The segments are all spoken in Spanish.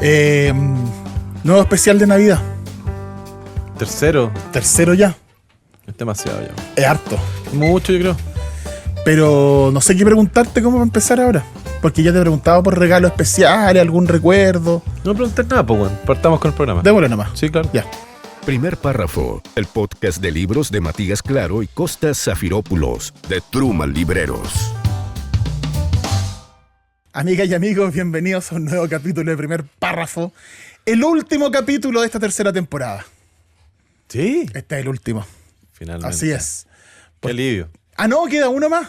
Eh, Nuevo especial de Navidad. Tercero. Tercero ya. Es demasiado ya. Es harto. Mucho, yo creo. Pero no sé qué preguntarte cómo va a empezar ahora. Porque ya te he preguntado por regalos especiales, algún recuerdo. No preguntes nada, pues bueno. Partamos con el programa. Démosle nomás. Sí, claro. Ya. Primer párrafo, el podcast de libros de Matías Claro y Costas Zafiropoulos, de Truman Libreros. Amigas y amigos, bienvenidos a un nuevo capítulo de Primer Párrafo. El último capítulo de esta tercera temporada. Sí. Este es el último. Finalmente. Así es. Qué alivio. Ah, no, queda uno más.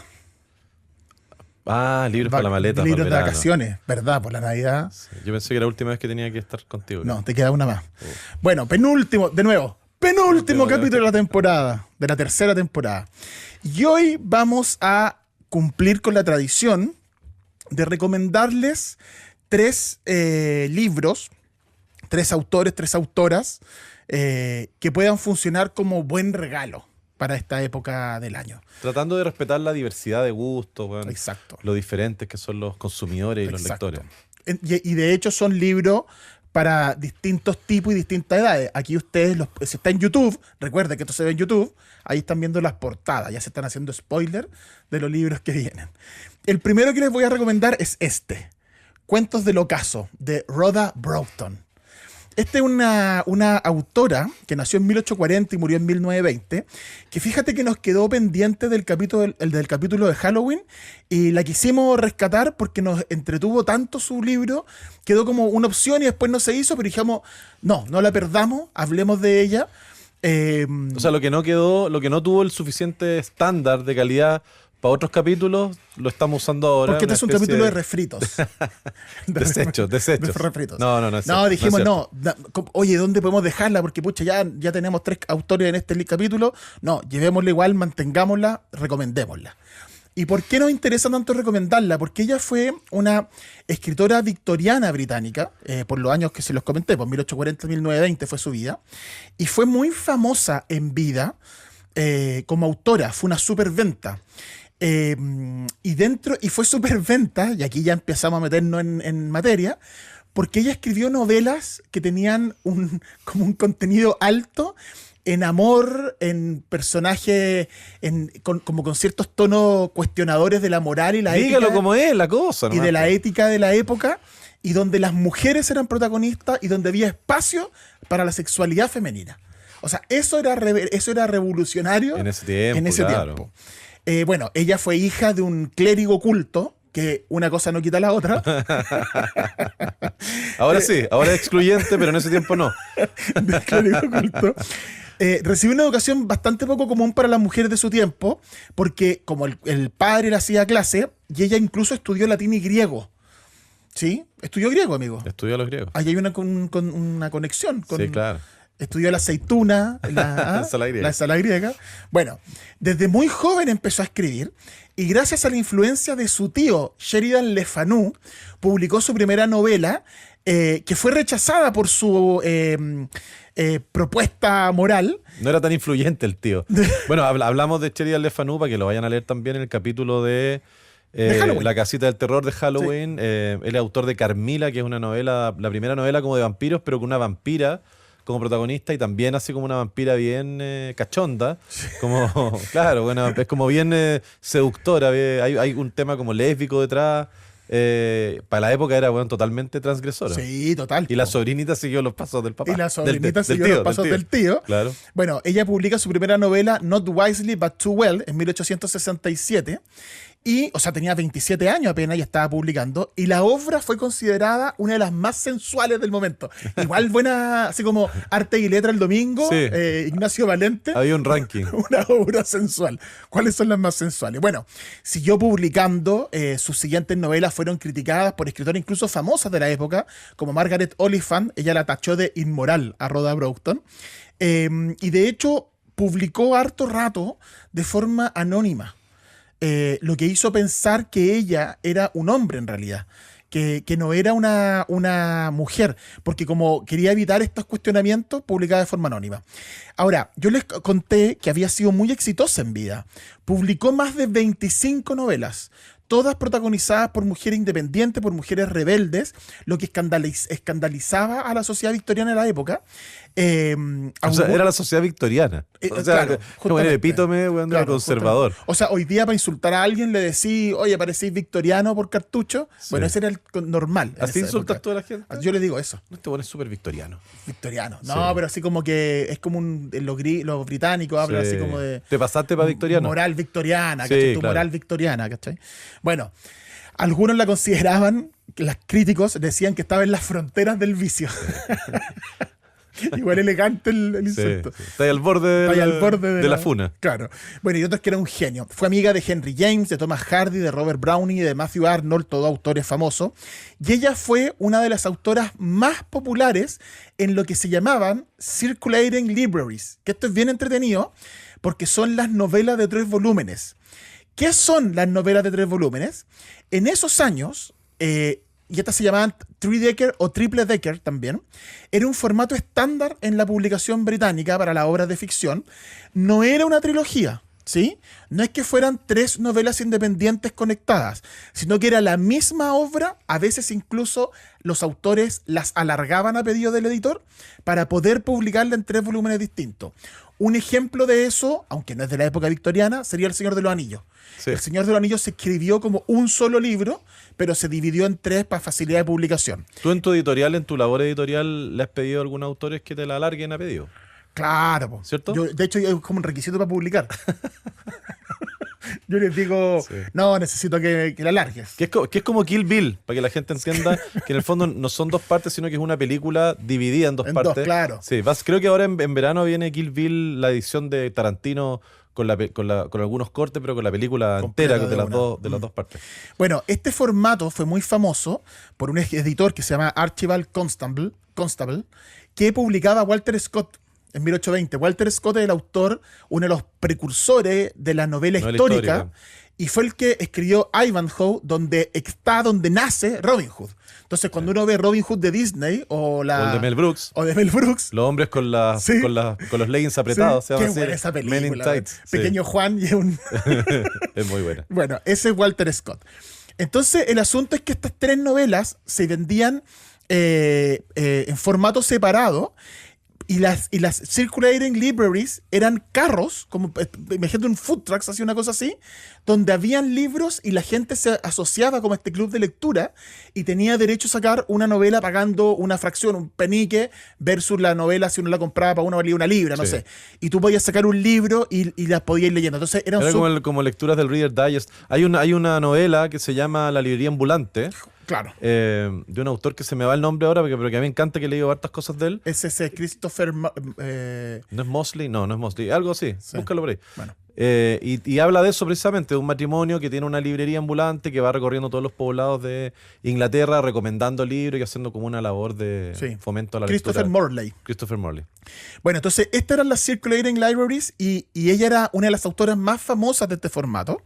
Ah, libros para la maleta. Libros para el de verano. vacaciones, ¿verdad? Por la Navidad. Sí, yo pensé que era la última vez que tenía que estar contigo. No, te queda una más. Bueno, penúltimo, de nuevo, penúltimo capítulo de la temporada, de la tercera temporada. Y hoy vamos a cumplir con la tradición de recomendarles tres libros, tres autores, tres autoras, que puedan funcionar como buen regalo para esta época del año. Tratando de respetar la diversidad de gustos, bueno, Exacto. lo diferentes que son los consumidores y Exacto. los lectores. Y de hecho son libros para distintos tipos y distintas edades. Aquí ustedes, si está en YouTube, recuerden que esto se ve en YouTube, ahí están viendo las portadas, ya se están haciendo spoiler de los libros que vienen. El primero que les voy a recomendar es este, Cuentos del Ocaso, de Rhoda Broughton. Esta es una autora que nació en 1840 y murió en 1920, que fíjate que nos quedó pendiente del capítulo de Halloween y la quisimos rescatar porque nos entretuvo tanto su libro, quedó como una opción y después no se hizo, pero dijimos, no la perdamos, hablemos de ella. O sea, lo que no tuvo el suficiente estándar de calidad para otros capítulos, lo estamos usando ahora. Porque este es un capítulo de refritos. Desechos. De refritos. No, dijimos, no oye, ¿dónde podemos dejarla? Porque, pucha, ya tenemos tres autores en este capítulo. No, llevémosla igual, mantengámosla, recomendémosla. ¿Y por qué nos interesa tanto recomendarla? Porque ella fue una escritora victoriana británica, por los años que se los comenté, por 1840-1920 fue su vida, y fue muy famosa en vida como autora, fue una superventa. Y fue superventa, y aquí ya empezamos a meternos en materia, porque ella escribió novelas que tenían como un contenido alto en amor, en personajes, como con ciertos tonos cuestionadores de la moral y la ética. Dígalo como es la cosa, y de la ética de la época, y donde las mujeres eran protagonistas y donde había espacio para la sexualidad femenina. O sea, eso era revolucionario en ese tiempo. Bueno, ella fue hija de un clérigo culto, que una cosa no quita la otra. Ahora sí, ahora es excluyente, pero en ese tiempo no. De clérigo culto. Recibió una educación bastante poco común para las mujeres de su tiempo, porque como el padre le hacía clase, y ella incluso estudió latín y griego. ¿Sí? Estudió griego, amigo. Estudió a los griegos. Ahí hay una conexión. Sí, claro. Estudió la aceituna, la ensalada griega. Bueno, desde muy joven empezó a escribir y gracias a la influencia de su tío, Sheridan Le Fanu, publicó su primera novela que fue rechazada por su propuesta moral. No era tan influyente el tío. Bueno, hablamos de Sheridan Le Fanu para que lo vayan a leer también en el capítulo de La casita del terror de Halloween. Sí. Él es autor de Carmila, que es una novela, la primera novela como de vampiros, pero con una vampira como protagonista y también así como una vampira bien cachonda, como, claro, bueno, es como bien seductora, hay un tema como lésbico detrás, para la época era bueno, totalmente transgresora. Sí, total. Y la sobrinita siguió los pasos del papá. Y la sobrinita siguió los pasos del tío. Claro. Bueno, ella publica su primera novela, Not Wisely But Too Well, en 1867. Y, o sea, tenía 27 años apenas y estaba publicando. Y la obra fue considerada una de las más sensuales del momento. Igual buena, así como Arte y Letra el domingo, sí. Ignacio Valente. Había un ranking. Una obra sensual. ¿Cuáles son las más sensuales? Bueno, siguió publicando. Sus siguientes novelas fueron criticadas por escritores incluso famosas de la época, como Margaret Oliphant. Ella la tachó de inmoral a Rhoda Broughton. Y de hecho, publicó harto rato de forma anónima. Lo que hizo pensar que ella era un hombre en realidad, que no era una mujer, porque como quería evitar estos cuestionamientos, publicaba de forma anónima. Ahora, yo les conté que había sido muy exitosa en vida. Publicó más de 25 novelas, todas protagonizadas por mujeres independientes, por mujeres rebeldes, lo que escandalizaba a la sociedad victoriana de la época. O sea, era la sociedad victoriana. O sea, claro, como el epítome, bueno, claro, conservador. O sea, hoy día para insultar a alguien le decís, oye, parecís victoriano por cartucho. Sí. Bueno, ese era el normal. ¿Así insultas tú a la gente? Yo le digo eso. No te pones súper victoriano. Victoriano. No, Sí. pero así como que es como los británicos hablan Sí. así como de... ¿Te pasaste para victoriano? Moral victoriana, Sí, ¿cachai? Tu claro. moral victoriana, ¿cachai? Bueno, algunos la consideraban, los críticos decían que estaba en las fronteras del vicio. Igual elegante el insulto. Sí. Está ahí al borde, Ahí al borde de la funa. Claro. Bueno, y otros que era un genio. Fue amiga de Henry James, de Thomas Hardy, de Robert Browning y de Matthew Arnold, todos autores famosos. Y ella fue una de las autoras más populares en lo que se llamaban Circulating Libraries. Que esto es bien entretenido porque son las novelas de 3 volúmenes. ¿Qué son las novelas de 3 volúmenes? En esos años, y estas se llamaban three-decker o triple-decker también, era un formato estándar en la publicación británica para las obras de ficción. No era una trilogía, ¿sí? No es que fueran 3 novelas independientes conectadas, sino que era la misma obra, a veces incluso los autores las alargaban a pedido del editor para poder publicarla en 3 volúmenes distintos. Un ejemplo de eso, aunque no es de la época victoriana, sería El Señor de los Anillos. Sí. El Señor de los Anillos se escribió como un solo libro, pero se dividió en 3 para facilidad de publicación. ¿Tú en tu editorial, en tu labor editorial, le has pedido a algunos autores que te la alarguen a pedido? Claro, po. ¿Cierto? De hecho, es como un requisito para publicar. Yo les digo, Sí. no, necesito que la largues. Que es como Kill Bill, para que la gente entienda que en el fondo no son 2 partes, sino que es una película dividida en 2 En partes. 2, claro. Sí, creo que ahora en verano viene Kill Bill, la edición de Tarantino con algunos cortes, pero con la película Completa entera de de una. las dos partes. Bueno, este formato fue muy famoso por un editor que se llama Archibald Constable, que publicaba Walter Scott en 1820. Walter Scott es el autor, uno de los precursores de la novela histórica, y fue el que escribió Ivanhoe, donde nace Robin Hood. Entonces, cuando uno ve Robin Hood de Disney o O el de Mel Brooks. Los Los hombres con Sí. con los leggings apretados. Sí, se qué llama así, buena esa Men in película. Tights. Sí. Pequeño Juan y un... Es muy buena. Bueno, ese es Walter Scott. Entonces, el asunto es que estas 3 novelas se vendían en formato separado, y las Circulating Libraries eran carros, como imagínate un food trucks, así una cosa así, donde habían libros y la gente se asociaba como a este club de lectura y tenía derecho a sacar una novela pagando una fracción, un penique, versus la novela si uno la compraba para uno valía 1 libra, no Sí. sé. Y tú podías sacar un libro y las podías ir leyendo. Entonces era un Como lecturas del Reader Digest. Hay una novela que se llama La librería ambulante, claro. de un autor que se me va el nombre ahora, pero que a mí me encanta, que he leído hartas cosas de él. Es ese Christopher... ¿No es Mosley? No es Mosley. Algo así. Sí. Búscalo por ahí. Bueno. Y habla de eso precisamente, de un matrimonio que tiene una librería ambulante que va recorriendo todos los poblados de Inglaterra, recomendando libros y haciendo como una labor de Sí. fomento a la Christopher lectura. Morley. Christopher Morley. Bueno, entonces estas eran las Circulating Libraries y ella era una de las autoras más famosas de este formato.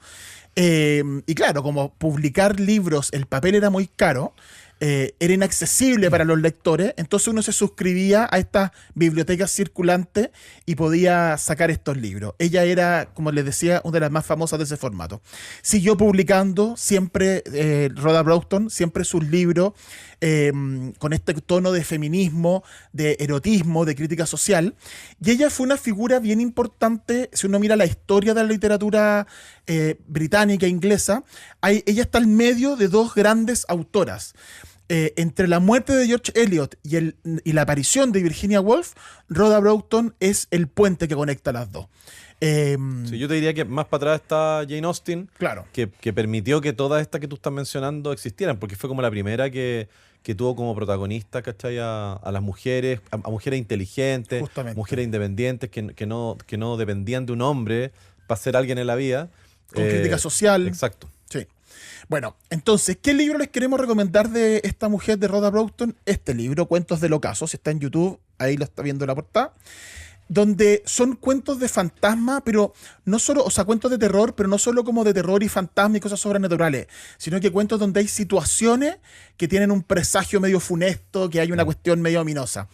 Y claro, como publicar libros, el papel era muy caro, era inaccesible para los lectores, entonces uno se suscribía a estas bibliotecas circulantes y podía sacar estos libros. Ella era, como les decía, una de las más famosas de ese formato. Siguió publicando siempre, Rhoda Broughton, siempre sus libros con este tono de feminismo, de erotismo, de crítica social, y ella fue una figura bien importante. Si uno mira la historia de la literatura británica e inglesa, ella está en medio de 2 grandes autoras. Entre la muerte de George Eliot y la aparición de Virginia Woolf, Rhoda Broughton es el puente que conecta las dos. Sí, yo te diría que más para atrás está Jane Austen, Claro. que permitió que todas estas que tú estás mencionando existieran, porque fue como la primera que tuvo como protagonista, ¿cachai? A las mujeres, a mujeres inteligentes, Justamente. mujeres independientes que no dependían de un hombre para ser alguien en la vida. Con crítica social. Exacto. Sí. Bueno, entonces, ¿qué libro les queremos recomendar de esta mujer de Rhoda Broughton? Este libro, Cuentos del Ocaso, si está en YouTube, ahí lo está viendo en la portada, donde son cuentos de fantasma, pero no solo, o sea, cuentos de terror, pero no solo como de terror y fantasma y cosas sobrenaturales, sino que cuentos donde hay situaciones que tienen un presagio medio funesto, que hay una cuestión medio ominosa.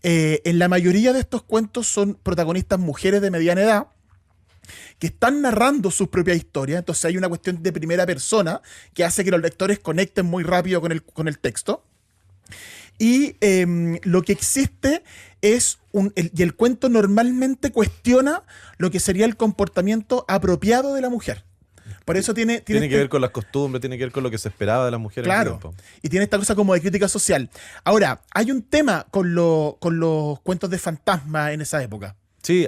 En la mayoría de estos cuentos son protagonistas mujeres de mediana edad, que están narrando sus propias historias. Entonces hay una cuestión de primera persona que hace que los lectores conecten muy rápido con el texto. Y lo que existe es y el cuento normalmente cuestiona lo que sería el comportamiento apropiado de la mujer. Por eso tiene que ver con las costumbres, tiene que ver con lo que se esperaba de las mujeres. Claro, y tiene esta cosa como de crítica social. Ahora, hay un tema con los cuentos de fantasmas en esa época. Sí,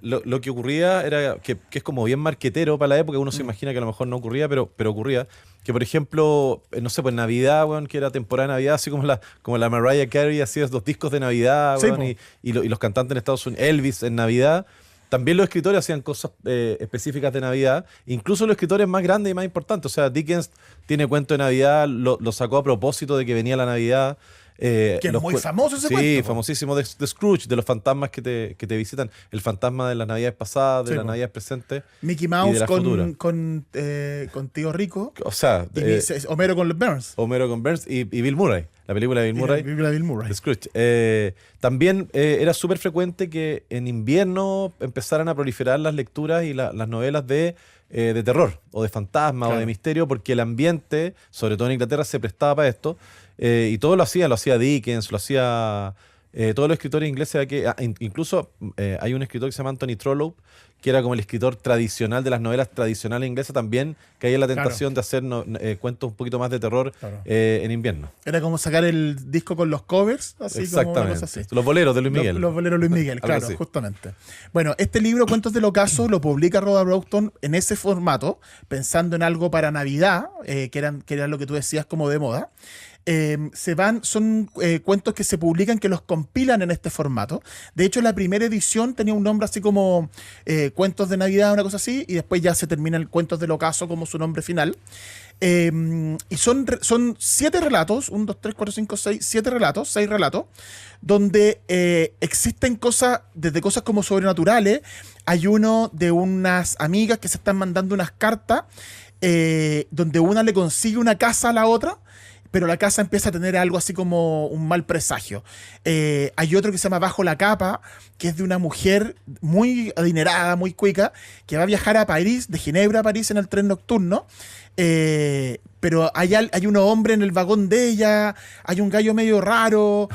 lo que ocurría era que es como bien marquetero para la época. Uno se imagina que a lo mejor no ocurría, pero ocurría. Que, por ejemplo, no sé, pues Navidad, weón, que era temporada de Navidad, así como la Mariah Carey hacía los discos de Navidad, weón, Sí, y los cantantes en Estados Unidos, Elvis en Navidad. También los escritores hacían cosas específicas de Navidad, incluso los escritores más grandes y más importantes. O sea, Dickens tiene cuento de Navidad, lo sacó a propósito de que venía la Navidad. Que es muy famoso ese cuento. Sí, famosísimo, de Scrooge, de los fantasmas que te visitan. El fantasma de las Navidades pasadas, de las Navidades presentes. Mickey Mouse con Tío Rico. O sea, Homero con Burns. Homero con Burns y Bill Murray. La película de Bill Murray. La película de Bill Murray. De Scrooge. También era súper frecuente que en invierno empezaran a proliferar las lecturas y las novelas de terror, o de fantasma, o de misterio, porque el ambiente, sobre todo en Inglaterra, se prestaba para esto. Y todo lo hacía Dickens, lo hacía todos los escritores ingleses. Incluso hay un escritor que se llama Anthony Trollope, que era como el escritor tradicional de las novelas tradicionales inglesas, también caía en la tentación de hacer cuentos un poquito más de terror en invierno. Era como sacar el disco con los covers, así. Exactamente. Como una cosa así. Los boleros de Luis Miguel. Los boleros de Luis Miguel, claro, justamente. Bueno, este libro, Cuentos del Ocaso, lo publica Rhoda Broughton en ese formato, pensando en algo para Navidad, que era lo que tú decías como de moda. Son cuentos que se publican, que los compilan en este formato. De hecho, la primera edición tenía un nombre así como Cuentos de Navidad, una cosa así, y después ya se termina el Cuentos del Ocaso como su nombre final. Y son 7 relatos, 1, 2, 3, 4, 5, 6, 7 relatos, 6 relatos, donde existen cosas, desde cosas como sobrenaturales. Hay uno de unas amigas que se están mandando unas cartas, donde una le consigue una casa a la otra, pero la casa empieza a tener algo así como un mal presagio. Hay otro que se llama Bajo la Capa, que es de una mujer muy adinerada, muy cuica, que va a viajar a París, de Ginebra a París en el tren nocturno. Pero hay unos hombres en el vagón de ella, hay un gallo medio raro,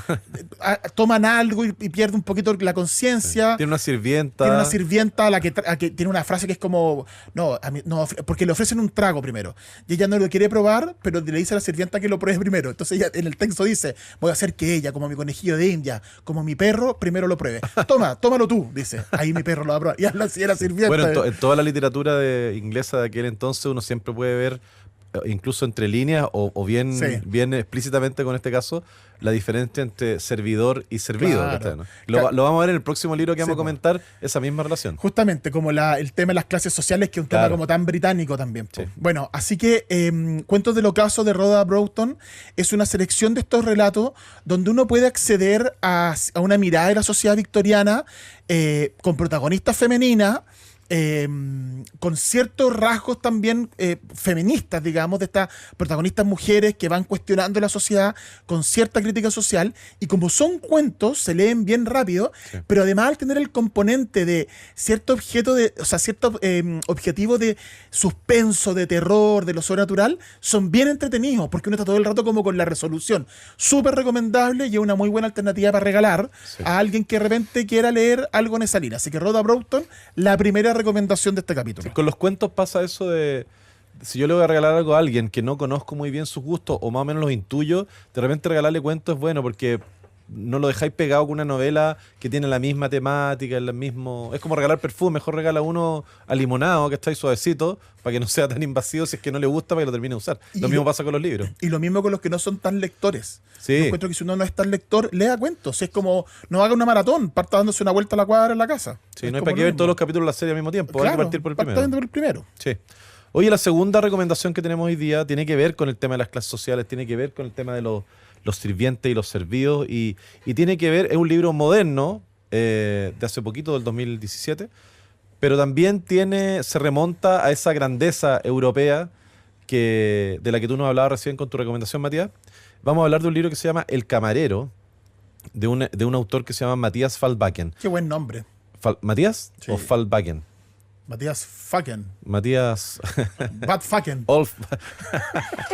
toman algo y pierde un poquito la conciencia. Tiene una sirvienta. Tiene una sirvienta a la que tiene una frase que es como, no, porque le ofrecen un trago primero. Y ella no lo quiere probar, pero le dice a la sirvienta que lo pruebe primero. Entonces ella en el texto dice, voy a hacer que ella, como mi conejillo de India, como mi perro, primero lo pruebe. Tómalo tú, dice. Ahí mi perro lo va a probar. Y habla así a la sirvienta. Bueno, en toda la literatura inglesa de aquel entonces uno siempre puede ver, incluso entre líneas o bien, bien explícitamente con este caso, la diferencia entre servidor y servido. Claro. ¿No? Lo vamos a ver en el próximo libro que vamos a comentar, esa misma relación. Justamente, como el tema de las clases sociales, que es un tema como tan británico también. Sí. Bueno, así que Cuentos del Ocaso de Rhoda Broughton es una selección de estos relatos donde uno puede acceder a una mirada de la sociedad victoriana con protagonistas femeninas, con ciertos rasgos también feministas, digamos, de estas protagonistas mujeres que van cuestionando la sociedad con cierta crítica social, y como son cuentos, se leen bien rápido, pero además al tener el componente de cierto cierto objetivo de suspenso, de terror, de lo sobrenatural, son bien entretenidos, porque uno está todo el rato como con la resolución. Súper recomendable y es una muy buena alternativa para regalar a alguien que de repente quiera leer algo en esa línea. Así que Rhoda Broughton, la primera recomendación de este capítulo. Sí, con los cuentos pasa eso de, si yo le voy a regalar algo a alguien que no conozco muy bien sus gustos o más o menos los intuyo, de repente regalarle cuentos es bueno porque no lo dejáis pegado con una novela que tiene la misma temática, es como regalar perfume, mejor regala uno a limonado, que está ahí suavecito, para que no sea tan invasivo si es que no le gusta, para que lo termine de usar. Lo mismo pasa con los libros. Y lo mismo con los que no son tan lectores. Sí. Yo encuentro que si uno no es tan lector, lea cuentos. Es como, no haga una maratón, parta dándose una vuelta a la cuadra en la casa. Sí, no hay para qué ver todos los capítulos de la serie al mismo tiempo, hay que partir por el primero. Sí. Oye, la segunda recomendación que tenemos hoy día tiene que ver con el tema de las clases sociales, tiene que ver con el tema de los sirvientes y los servidos, y tiene que ver, es un libro moderno, de hace poquito, del 2017, pero también se remonta a esa grandeza europea de la que tú nos hablabas recién con tu recomendación, Matías. Vamos a hablar de un libro que se llama El Camarero, de un autor que se llama Matías Fallbacken. Qué buen nombre. ¿Matías? Sí. ¿O Fallbacken? Matías Fucken. Matías... Bad Fucken.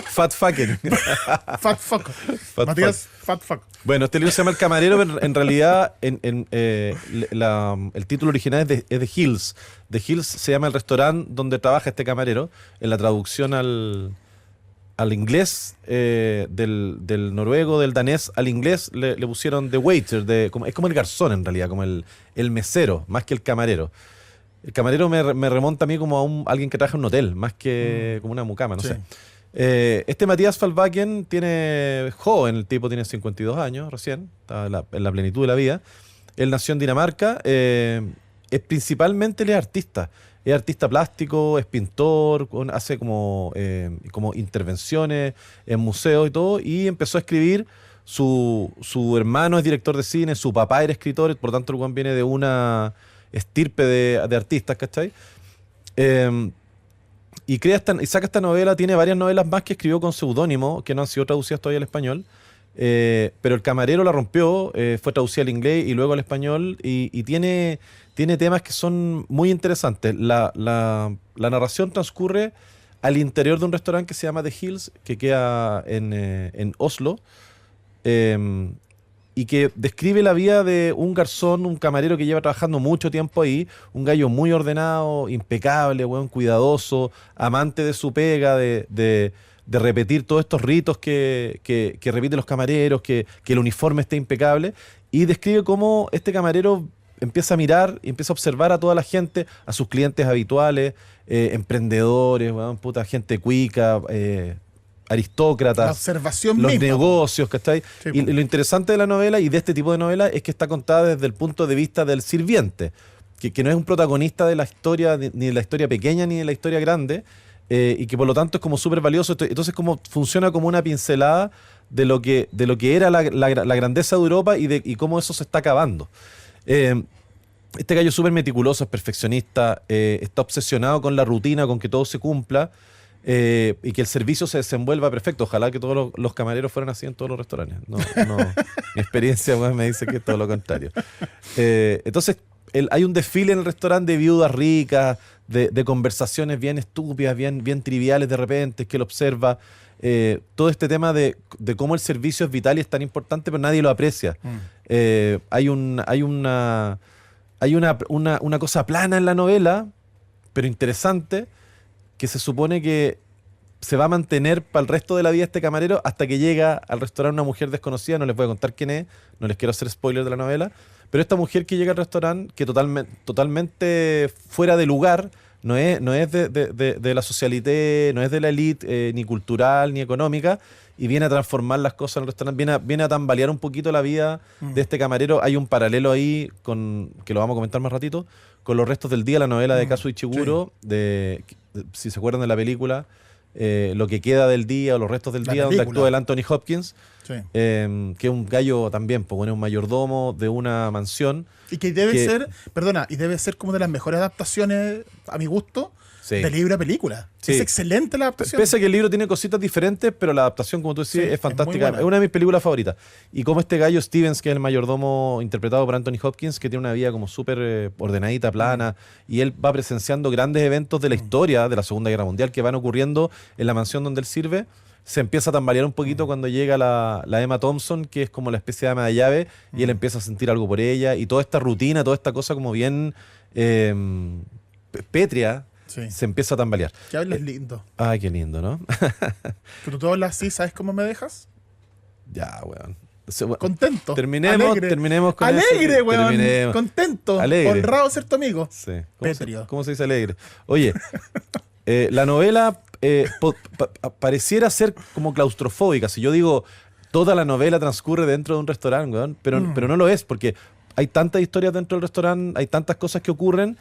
Fat Fucken. Fat Fuck. Matías Fat Fuck. Bueno, este libro se llama El Camarero, pero en realidad el título original es The Hills. The Hills se llama el restaurante donde trabaja este camarero. En la traducción al inglés, del noruego, del danés al inglés, le pusieron The Waiter. Es como el garzón en realidad, como el mesero, más que el camarero. El camarero me remonta a mí como a alguien que trabaja en un hotel, más que como una mucama, no sé. Este Matías Falvaken tiene joven, el tipo tiene 52 años recién, está en la plenitud de la vida. Él nació en Dinamarca, principalmente él es artista plástico, es pintor, hace como intervenciones en museos y todo, y empezó a escribir. Su hermano es director de cine, su papá era escritor, por lo tanto el Juan viene de una estirpe de artistas, ¿cachai? Y saca esta novela, tiene varias novelas más que escribió con seudónimo, que no han sido traducidas todavía al español, pero El Camarero la rompió, fue traducida al inglés y luego al español, y tiene temas que son muy interesantes. La narración transcurre al interior de un restaurante que se llama The Hills, que queda en Oslo, y que describe la vida de un garzón, un camarero que lleva trabajando mucho tiempo ahí, un gallo muy ordenado, impecable, bueno, cuidadoso, amante de su pega, de repetir todos estos ritos que repiten los camareros, que el uniforme esté impecable, y describe cómo este camarero empieza a mirar y empieza a observar a toda la gente, a sus clientes habituales, emprendedores, bueno, gente cuica, aristócratas, la observación los misma. Negocios, ¿cachai? Sí, y lo interesante de la novela y de este tipo de novela es que está contada desde el punto de vista del sirviente, que no es un protagonista de la historia, ni de la historia pequeña ni de la historia grande, y que por lo tanto es como súper valioso. Entonces como funciona como una pincelada de lo que era la grandeza de Europa y cómo eso se está acabando. Este gallo es súper meticuloso, es perfeccionista, está obsesionado con la rutina, con que todo se cumpla, y que el servicio se desenvuelva perfecto. Ojalá que todos los camareros fueran así en todos los restaurantes. No, mi experiencia me dice que es todo lo contrario. Entonces, hay un desfile en el restaurante de viudas ricas, de conversaciones bien estúpidas, bien triviales de repente, que él observa. Todo este tema de cómo el servicio es vital y es tan importante, pero nadie lo aprecia. Hay una cosa plana en la novela, pero interesante, que se supone que se va a mantener para el resto de la vida este camarero hasta que llega al restaurante una mujer desconocida. No les voy a contar quién es, no les quiero hacer spoiler de la novela, pero esta mujer que llega al restaurante, que totalmente fuera de lugar, no es de la socialité, no es de la élite, ni cultural, ni económica, y viene a transformar las cosas en el restaurante, viene a tambalear un poquito la vida de este camarero. Hay un paralelo ahí, que lo vamos a comentar más ratito, con Los restos del día, la novela de Kazuo Ishiguro, si se acuerdan de la película, Lo que queda del día o Los restos del día, donde actúa el Anthony Hopkins, que es un gallo también, pues bueno, un mayordomo de una mansión. Y que debe ser como de las mejores adaptaciones, a mi gusto, de libro a película. Sí. Es excelente la adaptación. Pese a que el libro tiene cositas diferentes, pero la adaptación, como tú decías, es fantástica. Es una de mis películas favoritas. Y como este gallo Stevens, que es el mayordomo interpretado por Anthony Hopkins, que tiene una vida como súper ordenadita, plana, y él va presenciando grandes eventos de la historia de la Segunda Guerra Mundial que van ocurriendo en la mansión donde él sirve. Se empieza a tambalear un poquito cuando llega la Emma Thompson, que es como la especie de ama de llave, y él empieza a sentir algo por ella, y toda esta rutina, toda esta cosa como bien pétrea, se empieza a tambalear. Que hablas lindo. Ay, qué lindo, ¿no? Pero tú hablas así, ¿sabes cómo me dejas? Ya, weón. Contento. Terminemos con alegre, eso. Weón. Contento. Alegre. Honrado ser tu amigo. Sí. Pétrio. ¿Cómo se dice alegre? Oye, la novela pareciera ser como claustrofóbica. Si yo digo, toda la novela transcurre dentro de un restaurante, weón, pero no lo es, porque hay tantas historias dentro del restaurante, hay tantas cosas que ocurren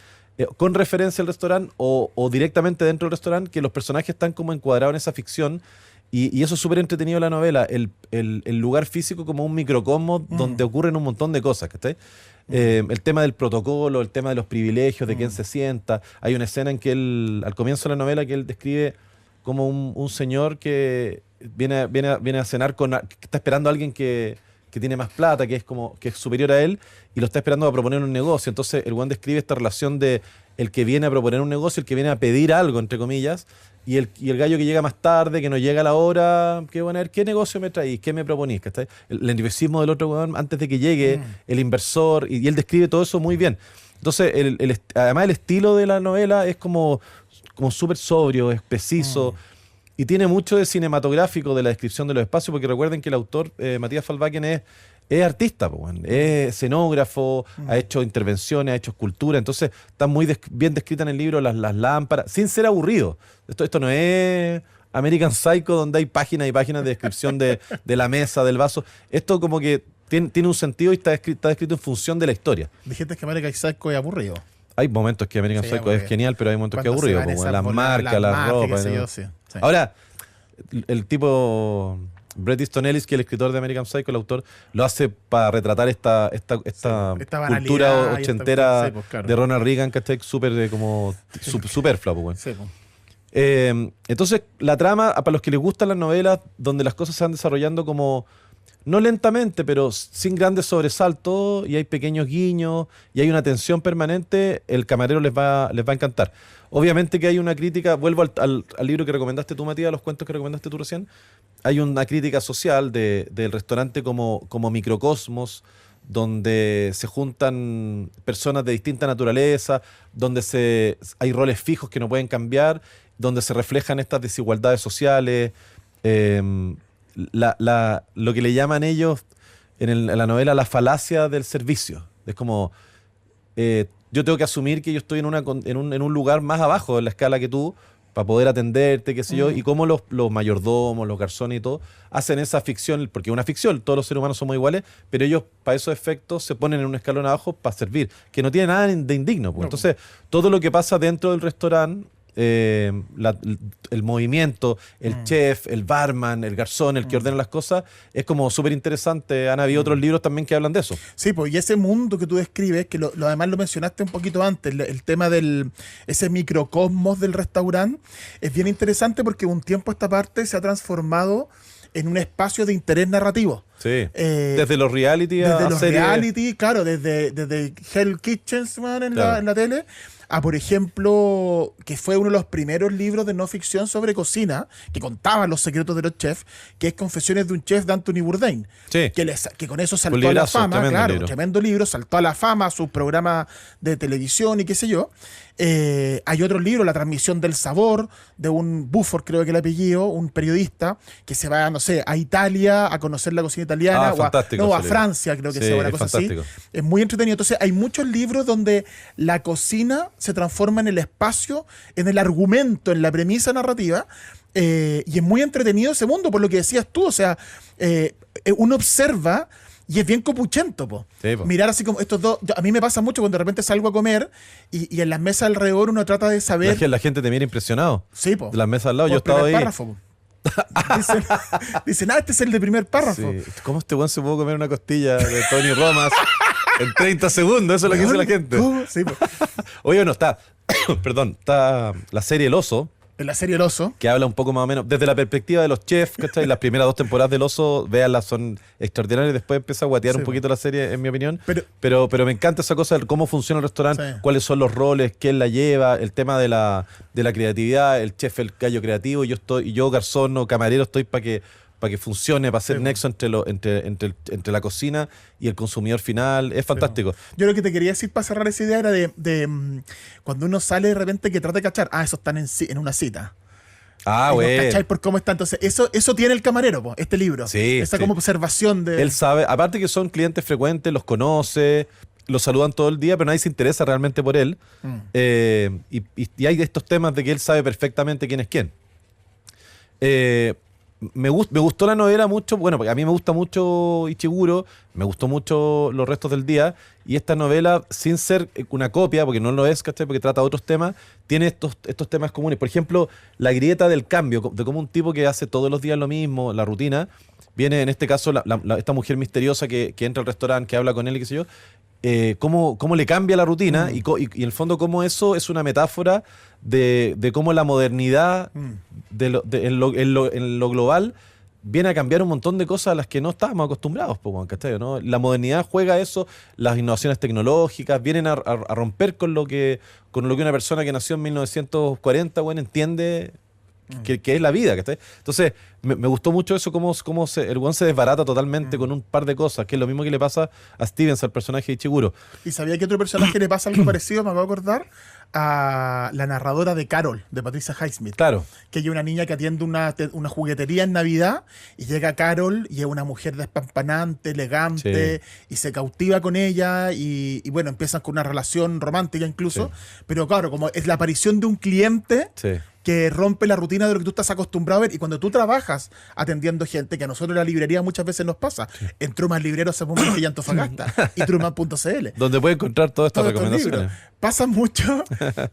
con referencia al restaurante o directamente dentro del restaurante, que los personajes están como encuadrados en esa ficción, y eso es súper entretenido la novela, el lugar físico como un microcosmos donde ocurren un montón de cosas, ¿cachai? El tema del protocolo, el tema de los privilegios, de quién se sienta. Hay una escena en que al comienzo de la novela, que él describe como un señor que viene a cenar que está esperando a alguien que tiene más plata, que es superior a él, y lo está esperando a proponer un negocio. Entonces el Juan describe esta relación de el que viene a proponer un negocio, el que viene a pedir algo, entre comillas, y el gallo que llega más tarde, que no llega a la hora, que van a ver, ¿qué negocio me traís? ¿Qué me proponís? El nerviosismo del otro weón antes de que llegue el inversor, y él describe todo eso muy bien. Entonces, además el estilo de la novela es como súper sobrio, es preciso, y tiene mucho de cinematográfico de la descripción de los espacios, porque recuerden que el autor, Matías Falbaken, es artista, es escenógrafo, ha hecho intervenciones, ha hecho escultura, entonces está muy bien descrita en el libro las lámparas, sin ser aburrido. Esto no es American Psycho, donde hay páginas y páginas de descripción de la mesa, del vaso. Esto como que tiene un sentido y está escrito en función de la historia. Dijiste que American Psycho es aburrido. Hay momentos que American Psycho es genial, pero hay momentos que es aburrido. Las marcas, las ropas. ¿No? Sí. Ahora, el tipo Bret Easton Ellis, que es el escritor de American Psycho, el autor, lo hace para retratar esta cultura ochentera de Ronald Reagan, que está súper como superflua. Entonces, la trama, para los que les gustan las novelas, donde las cosas se van desarrollando como no lentamente, pero sin grandes sobresaltos, y hay pequeños guiños, y hay una tensión permanente, el camarero les va a encantar. Obviamente que hay una crítica, vuelvo al libro que recomendaste tú, Matías, a los cuentos que recomendaste tú recién, hay una crítica social del restaurante como microcosmos, donde se juntan personas de distinta naturaleza, donde hay roles fijos que no pueden cambiar, donde se reflejan estas desigualdades sociales, lo que le llaman ellos en la novela la falacia del servicio. Es como, yo tengo que asumir que yo estoy en un lugar más abajo de la escala que tú para poder atenderte, qué sé yo, y cómo los mayordomos, los garzones y todo, hacen esa ficción, porque es una ficción, todos los seres humanos somos iguales, pero ellos para esos efectos se ponen en un escalón abajo para servir, que no tiene nada de indigno. No. Entonces, todo lo que pasa dentro del restaurante, el movimiento, el chef, el barman, el garzón, el que ordena las cosas, es como súper interesante. Han habido otros libros también que hablan de eso. Sí, pues, y ese mundo que tú describes, que además lo mencionaste un poquito antes, el tema ese microcosmos del restaurante, es bien interesante porque un tiempo esta parte se ha transformado en un espacio de interés narrativo. Sí, desde los reality a desde los series. reality, claro, desde Hell Kitchens, man, en la tele, a, por ejemplo, que fue uno de los primeros libros de no ficción sobre cocina, que contaba los secretos de los chefs, que es Confesiones de un chef de Anthony Bourdain. Sí. Que con eso saltó a la fama, claro, tremendo libro, saltó a la fama, su programa de televisión y qué sé yo. Hay otros libros, La transmisión del sabor, de un Buford, creo que el apellido, un periodista, que se va, no sé, a Italia a conocer la cocina italiana, o a Francia, creo que sea una cosa así. Es muy entretenido. Entonces, hay muchos libros donde la cocina se transforma en el espacio, en el argumento, en la premisa narrativa, y es muy entretenido ese mundo, por lo que decías tú. O sea, uno observa y es bien copuchento, po. Sí, po. Mirar así como estos dos. A mí me pasa mucho cuando de repente salgo a comer y en las mesas alrededor uno trata de saber. La gente te mira impresionado. Sí, po. De las mesas al lado, yo estaba ahí. Párrafo, po. Dicen, este es el de primer párrafo. Sí. ¿Cómo este weón se pudo comer una costilla de Tony Romas en 30 segundos? Eso es lo que dice la gente. Sí, po. Oye, bueno, está la serie El Oso. En la serie El Oso. Que habla un poco más o menos desde la perspectiva de los chefs, ¿cachai? Las primeras 2 temporadas del Oso, véanlas, son extraordinarias. Después empieza a guatear un poquito la serie, en mi opinión. Pero me encanta esa cosa de cómo funciona el restaurante, cuáles son los roles, quién la lleva, el tema de la creatividad, el chef, el gallo creativo, y yo garzón o camarero, estoy para que funcione, para hacer nexo entre la cocina y el consumidor final. Es fantástico. Yo lo que te quería decir para cerrar esa idea era de cuando uno sale de repente que trata de cachar, eso están en una cita. Bueno. ¿Cachai? Por cómo está. Entonces, eso tiene el camarero, este libro. Sí, esa como observación de... Él sabe, aparte que son clientes frecuentes, los conoce, los saludan todo el día, pero nadie se interesa realmente por él. Y hay estos temas de que él sabe perfectamente quién es quién. Me gustó la novela mucho, bueno, porque a mí me gusta mucho Ishiguro, me gustó mucho Los restos del día, y esta novela, sin ser una copia, porque no lo es, ¿cachai? Porque trata otros temas, tiene estos temas comunes. Por ejemplo, la grieta del cambio, de cómo un tipo que hace todos los días lo mismo, la rutina, viene en este caso esta mujer misteriosa que entra al restaurante, que habla con él y qué sé yo, cómo le cambia la rutina y en el fondo cómo eso es una metáfora de cómo la modernidad en lo global viene a cambiar un montón de cosas a las que no estábamos acostumbrados, ¿cachai? ¿No? La modernidad juega eso, las innovaciones tecnológicas vienen a romper con lo que una persona que nació en 1940, bueno, entiende que es la vida, ¿cachai? Entonces, me gustó mucho eso, cómo el weón se desbarata totalmente con un par de cosas, que es lo mismo que le pasa a Stevens, al personaje de Ichiguro. ¿Y sabía que otro personaje le pasa algo parecido? Me acabo de acordar a la narradora de Carol, de Patricia Highsmith. Claro. Que hay una niña que atiende una juguetería en Navidad y llega Carol y es una mujer despampanante, elegante, y se cautiva con ella y bueno, empiezan con una relación romántica incluso. Sí. Pero claro, como es la aparición de un cliente que rompe la rutina de lo que tú estás acostumbrado a ver. Y cuando tú trabajas atendiendo gente, que a nosotros en la librería muchas veces nos pasa, en Truman Librero hacemos un y Antofagasta y Truman.cl, donde puedes encontrar todas estas recomendaciones. Pasa mucho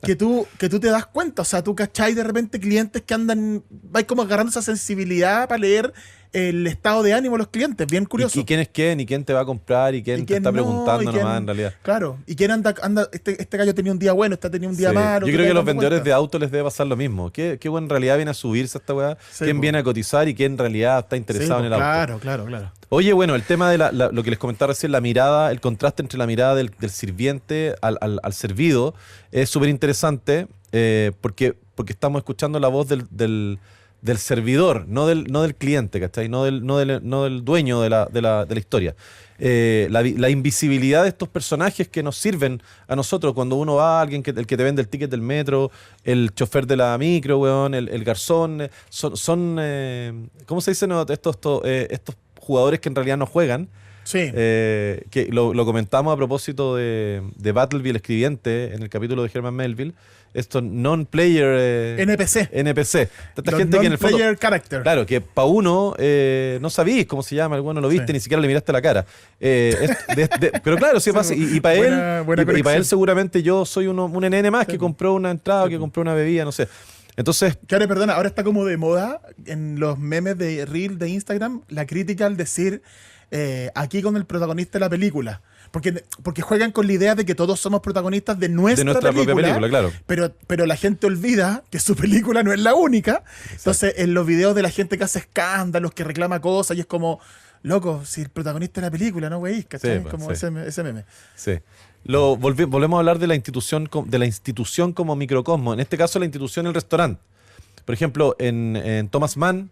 que tú te das cuenta, o sea, tú cachai de repente clientes que andan, vais como agarrando esa sensibilidad para leer el estado de ánimo de los clientes, bien curioso. ¿Y quién es quién? ¿Y quién te va a comprar? ¿Y quién te está preguntando nomás en realidad? Claro, y quién anda este gallo tenía un día bueno, este tenía un día malo. Yo creo que a los vendedores de autos les debe pasar lo mismo. ¿Qué en realidad viene a subirse a esta weá? Sí, ¿quién viene a cotizar y quién en realidad está interesado en el auto? Claro. Oye, bueno, el tema de lo que les comentaba recién, la mirada, el contraste entre la mirada del sirviente al servido es súper interesante porque estamos escuchando la voz del servidor, no del cliente, ¿cachai? No del dueño de la historia. La invisibilidad de estos personajes que nos sirven a nosotros cuando uno va, el que te vende el ticket del metro, el chofer de la micro, weón, el garzón, son ¿cómo se dice? No, estos jugadores que en realidad no juegan. Sí. Que lo comentamos a propósito de Battleby, el escribiente, en el capítulo de Herman Melville. Estos non-player NPC. Tanta gente que en el fondo, non-player character. Claro, que para uno no sabís cómo se llama, no lo viste, ni siquiera le miraste la cara. Pero claro, sí pasa. Y para él seguramente yo soy un NN más que compró una entrada, que compró una bebida, no sé. Entonces, claro, perdona, ahora está como de moda en los memes de Reel de Instagram la crítica al decir aquí con el protagonista de la película. Porque juegan con la idea de que todos somos protagonistas de nuestra propia película, claro. Pero la gente olvida que su película no es la única. Exacto. Entonces, en los videos de la gente que hace escándalos, que reclama cosas, y es como, loco, si el protagonista es la película, ¿no, güey? ¿Cachai? Sí, como ese meme. Sí. Volvemos a hablar de la institución como microcosmo. En este caso, la institución, el restaurante. Por ejemplo, en Thomas Mann,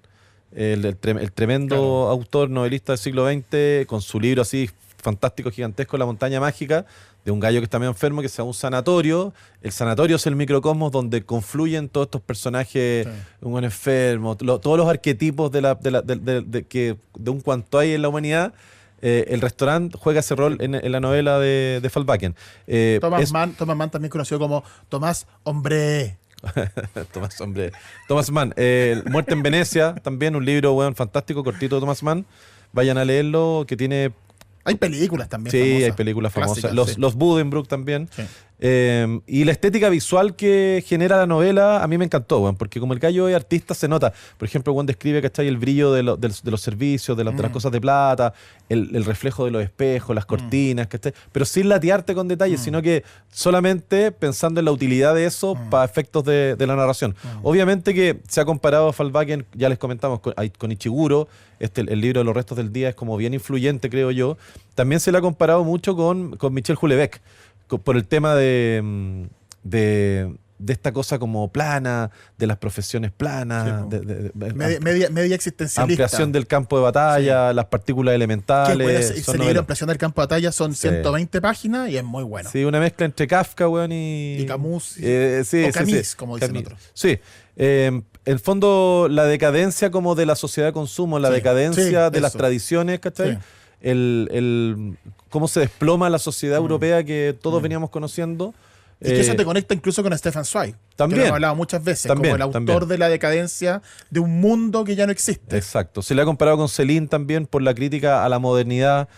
el tremendo autor novelista del siglo XX, con su libro así fantástico, gigantesco, La montaña mágica, de un gallo que está medio enfermo, que se llama un sanatorio. El sanatorio es el microcosmos donde confluyen todos estos personajes, un buen enfermo, todos los arquetipos de un cuanto hay en la humanidad. El restaurante juega ese rol en la novela de Fallbacken. Thomas Mann, también conocido como Tomás Hombre. Thomas Mann. Muerte en Venecia, también un libro fantástico, cortito de Thomas Mann. Vayan a leerlo, que tiene... Hay películas también famosas. Sí, hay películas famosas. Los Buddenbrook también. Sí. Y la estética visual que genera la novela a mí me encantó, porque como el gallo es artista se nota. Por ejemplo, cuando describe, ¿cachai? El brillo de los servicios, de las cosas de plata, el reflejo de los espejos, las cortinas, ¿cachai? Pero sin latearte con detalles, sino que solamente pensando en la utilidad de eso para efectos de la narración. Obviamente que se ha comparado a Fallbacken, ya les comentamos, con Ichiguro. El libro de los restos del día es como bien influyente, creo yo. También se le ha comparado mucho con Michel Houellebecq, por el tema de esta cosa como plana, de las profesiones planas, media existencialista. Ampliación del campo de batalla, las partículas elementales. Ese libro, Ampliación del campo de batalla, son 120 páginas y es muy bueno. Sí, una mezcla entre Kafka, y Camus. O Camus, como dicen otros. Sí. En el fondo, la decadencia como de la sociedad de consumo, la decadencia de las tradiciones, ¿cachai? Sí. Cómo se desploma la sociedad europea que todos veníamos conociendo. Y que eso te conecta incluso con Stefan Zweig. También. Que lo hemos hablado muchas veces, como el autor de la decadencia de un mundo que ya no existe. Exacto. Se le ha comparado con Céline también por la crítica a la modernidad.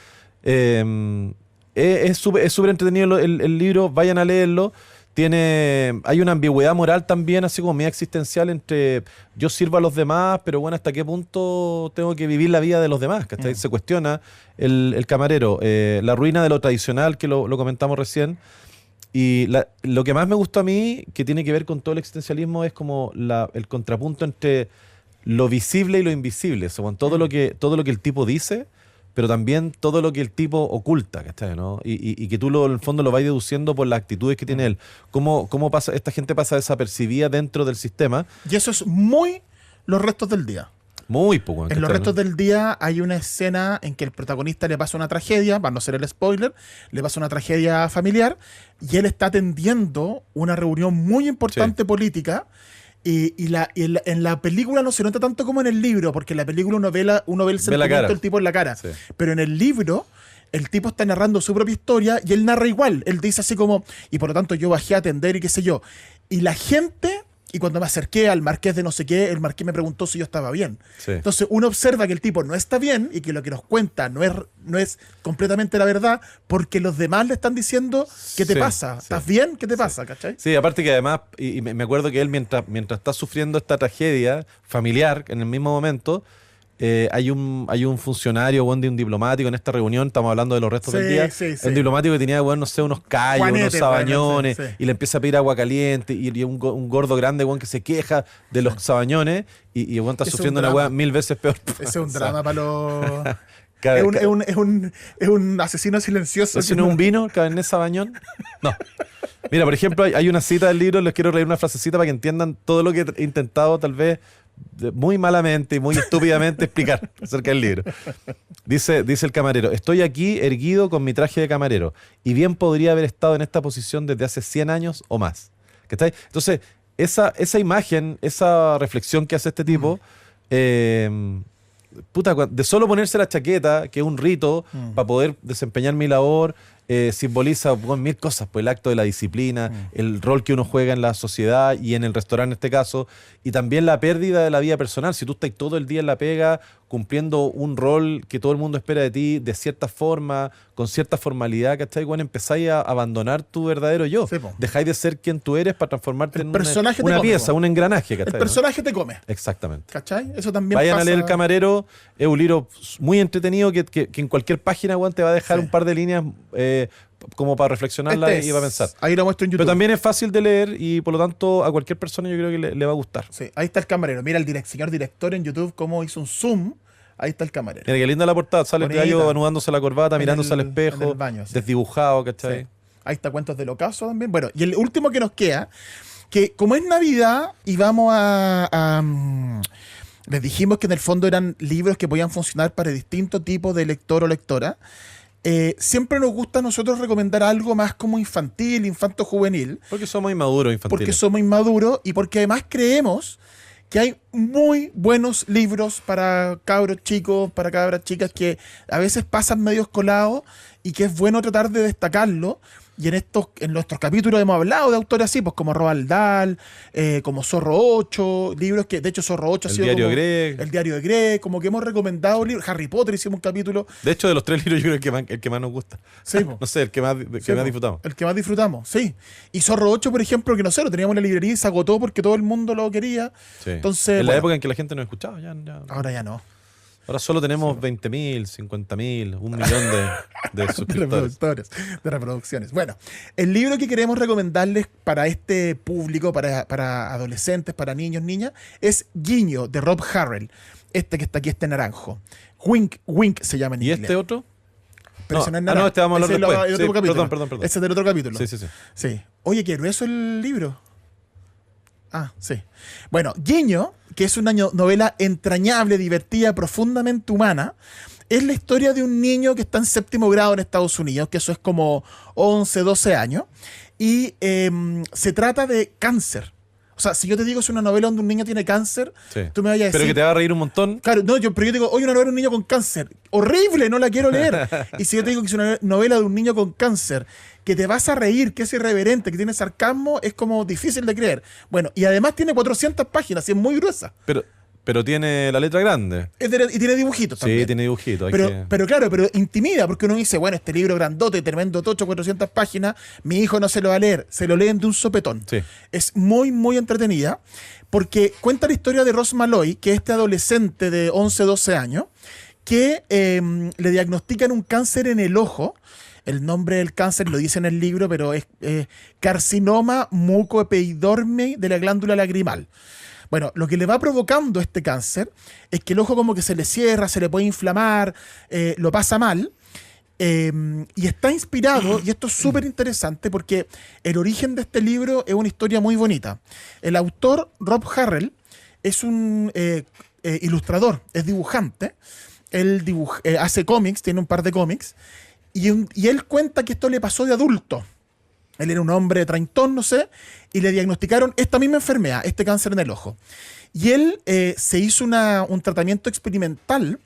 Es súper entretenido el libro, vayan a leerlo. Hay una ambigüedad moral también, así como media existencial entre yo sirvo a los demás, pero bueno, ¿hasta qué punto tengo que vivir la vida de los demás? ¿Cachai? Se cuestiona el camarero, la ruina de lo tradicional, que lo comentamos recién. Y lo que más me gustó a mí, que tiene que ver con todo el existencialismo, es como el contrapunto entre lo visible y lo invisible, con todo lo que el tipo dice, pero también todo lo que el tipo oculta, ¿cachai? ¿No? Y que tú en el fondo lo vas deduciendo por las actitudes que tiene él. ¿Cómo pasa, esta gente pasa desapercibida dentro del sistema? Y eso es muy los restos del día. Muy poco. En los restos del día hay una escena en que el protagonista le pasa una tragedia, para no ser el spoiler, le pasa una tragedia familiar y él está atendiendo una reunión muy importante política. En la película no se nota tanto como en el libro, porque en la película uno ve el sentimiento del tipo en la cara. Sí. Pero en el libro, el tipo está narrando su propia historia y él narra igual. Él dice así como, y por lo tanto yo bajé a atender y qué sé yo. Y la gente... Y cuando me acerqué al marqués de no sé qué, el marqués me preguntó si yo estaba bien. Sí. Entonces uno observa que el tipo no está bien y que lo que nos cuenta no es completamente la verdad, porque los demás le están diciendo ¿qué te pasa? ¿Estás bien? ¿Qué te pasa? ¿Cachai? Sí, aparte que además, y me acuerdo que él mientras está sufriendo esta tragedia familiar en el mismo momento, hay un funcionario, de un diplomático en esta reunión, estamos hablando de los restos del día, un diplomático que tenía, no sé, unos callos, unos sabañones, y le empieza a pedir agua caliente, y un gordo grande, que se queja de los sabañones, y está sufriendo una hueá 1000 veces peor. Ese es un drama para los... Es un asesino silencioso. ¿Eso no es un vino, Cabernet Sauvignon? No. Mira, por ejemplo, hay una cita del libro, les quiero leer una frasecita para que entiendan todo lo que he intentado, tal vez, muy malamente y muy estúpidamente explicar acerca del libro. Dice el camarero: estoy aquí erguido con mi traje de camarero y bien podría haber estado en esta posición desde hace 100 años o más. ¿Cachai? Entonces, esa imagen, esa reflexión que hace este tipo, de solo ponerse la chaqueta, que es un rito para poder desempeñar mi labor, simboliza 1000 cosas, pues el acto de la disciplina, el rol que uno juega en la sociedad y en el restaurante en este caso, y también la pérdida de la vida personal. Si tú estás todo el día en la pega cumpliendo un rol que todo el mundo espera de ti, de cierta forma, con cierta formalidad, ¿cachai? Bueno, empezáis a abandonar tu verdadero yo. Sí, dejáis de ser quien tú eres para transformarte en una pieza, un engranaje, ¿cachai? El personaje te come. Exactamente. ¿Cachai? Eso también Vayan pasa... a leer El Camarero, es un libro muy entretenido que en cualquier página, te va a dejar un par de líneas como para reflexionarla y para pensar. Ahí lo muestro en YouTube. Pero también es fácil de leer y por lo tanto a cualquier persona yo creo que le va a gustar. Sí, ahí está El Camarero. Mira el señor director en YouTube cómo hizo un zoom. Ahí está El Camarero. Mira qué linda la portada. Sale el gallo anudándose la corbata, mirándose al espejo, en el baño, desdibujado, ¿cachai? Sí. Ahí está Cuentos del Ocaso también. Bueno, y el último que nos queda, que como es Navidad y vamos les dijimos que en el fondo eran libros que podían funcionar para distintos tipos de lector o lectora. Siempre nos gusta a nosotros recomendar algo más como infantil, infanto-juvenil. Porque somos inmaduros infantiles. Porque somos inmaduros y porque además creemos que hay muy buenos libros para cabros chicos, para cabras chicas que a veces pasan medio colados y que es bueno tratar de destacarlo. Y en nuestros capítulos hemos hablado de autores así, pues como Roald Dahl, como Zorro 8, libros que, de hecho, Zorro 8 ha sido diario como Greg. El Diario de Greg, como que hemos recomendado libros. Harry Potter hicimos un capítulo. De hecho, de los 3 libros yo creo que el que más nos gusta. Sí, no sé, el que más disfrutamos. El que más disfrutamos, sí. Y Zorro 8, por ejemplo, que no sé, lo teníamos en la librería y se agotó porque todo el mundo lo quería. Sí. Entonces, en la época en que la gente nos escuchaba, ya. Ahora ya no. Ahora solo tenemos 20.000, 50.000, 1 millón de suscriptores. De reproducciones. Bueno, el libro que queremos recomendarles para este público, para adolescentes, para niños, niñas, es Guiño, de Rob Harrell. Este que está aquí, este naranjo. Wink se llama en inglés. ¿Y este otro? Pero ese no es naranjo. Este vamos a hablar después. Otro capítulo. Perdón. Ese es del otro capítulo. Sí. Oye, qué grueso el libro. Sí. Bueno, Guiño, que es una novela entrañable, divertida, profundamente humana, es la historia de un niño que está en 7º grado en Estados Unidos, que eso es como 11, 12 años, y se trata de cáncer. O sea, si yo te digo es una novela donde un niño tiene cáncer, tú me vayas a decir... Pero que te va a reír un montón. Claro, no, pero yo digo, oye, una novela de un niño con cáncer. ¡Horrible! No la quiero leer. Y si yo te digo que es una novela de un niño con cáncer, que te vas a reír, que es irreverente, que tiene sarcasmo, es como difícil de creer. Bueno, y además tiene 400 páginas y es muy gruesa. Pero tiene la letra grande. Y tiene dibujitos también. Sí, tiene dibujitos. Pero claro, pero intimida, porque uno dice, bueno, este libro grandote, tremendo tocho, 400 páginas, mi hijo no se lo va a leer, se lo leen de un sopetón. Sí. Es muy, muy entretenida, porque cuenta la historia de Ross Malloy, que es este adolescente de 11, 12 años, que le diagnostican un cáncer en el ojo. El nombre del cáncer lo dice en el libro, pero es carcinoma mucoepiderme de la glándula lagrimal. Bueno, lo que le va provocando este cáncer es que el ojo como que se le cierra, se le puede inflamar, lo pasa mal. Y está inspirado, y esto es súper interesante porque el origen de este libro es una historia muy bonita. El autor, Rob Harrell, es un ilustrador, es dibujante. Él hace cómics, tiene un par de cómics, y él cuenta que esto le pasó de adulto. Él era un hombre treintón, no sé, y le diagnosticaron esta misma enfermedad, este cáncer en el ojo. Y él se hizo un tratamiento experimental